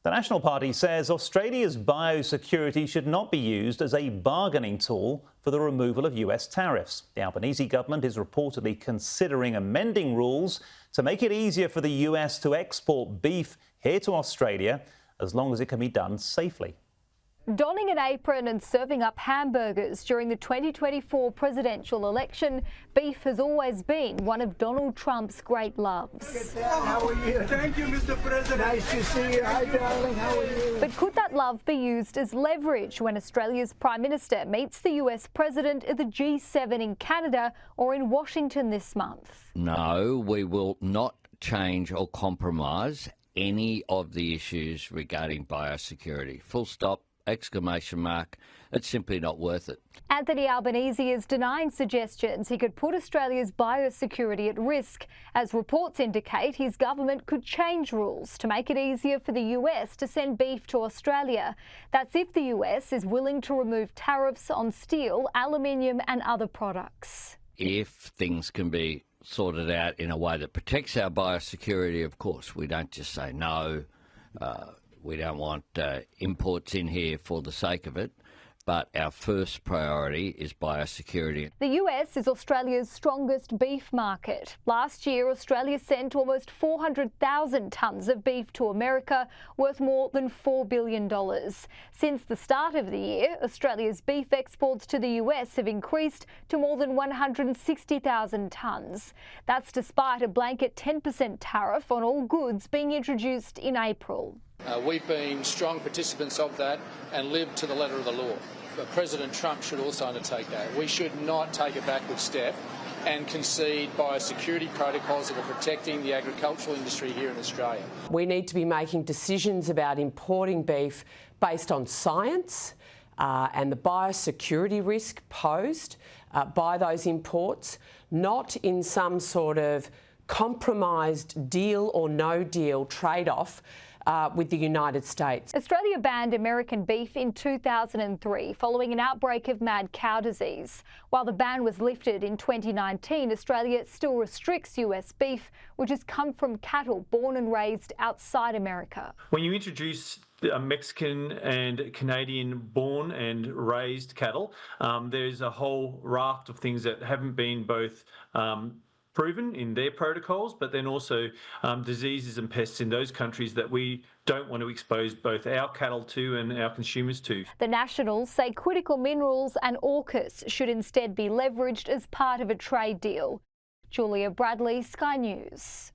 The National Party says Australia's biosecurity should not be used as a bargaining tool for the removal of US tariffs. The Albanese Government is reportedly considering amending rules to make it easier for the US to export beef here to Australia, as long as it can be done safely. Donning an apron and serving up hamburgers during the 2024 presidential election, beef has always been one of Donald Trump's great loves. How are you? Thank you, Mr. President. Nice to see you. Hi, darling. How are you? But could that love be used as leverage when Australia's Prime Minister meets the US President at the G7 in Canada or in Washington this month? No, we will not change or compromise any of the issues regarding biosecurity. Full stop. Exclamation mark. It's simply not worth it. Anthony Albanese is denying suggestions he could put Australia's biosecurity at risk, as reports indicate his government could change rules to make it easier for the US to send beef to Australia. That's if the US is willing to remove tariffs on steel, aluminium and other products. If things can be sorted out in a way that protects our biosecurity, of course, we don't just say no. We don't want imports in here for the sake of it, but our first priority is biosecurity. The US is Australia's strongest beef market. Last year, Australia sent almost 400,000 tonnes of beef to America, worth more than $4 billion. Since the start of the year, Australia's beef exports to the US have increased to more than 160,000 tonnes. That's despite a blanket 10% tariff on all goods being introduced in April. We've been strong participants of that and lived to the letter of the law. But President Trump should also undertake that. We should not take a backward step and concede biosecurity protocols that are protecting the agricultural industry here in Australia. We need to be making decisions about importing beef based on science and the biosecurity risk posed by those imports, not in some sort of compromised deal or no deal trade-off with the United States. Australia banned American beef in 2003 following an outbreak of mad cow disease. While the ban was lifted in 2019, Australia still restricts US beef, which has come from cattle born and raised outside America. When you introduce Mexican and Canadian born and raised cattle, there's a whole raft of things that haven't been both proven in their protocols, but then also diseases and pests in those countries that we don't want to expose both our cattle to and our consumers to. The Nationals say critical minerals and AUKUS should instead be leveraged as part of a trade deal. Julia Bradley, Sky News.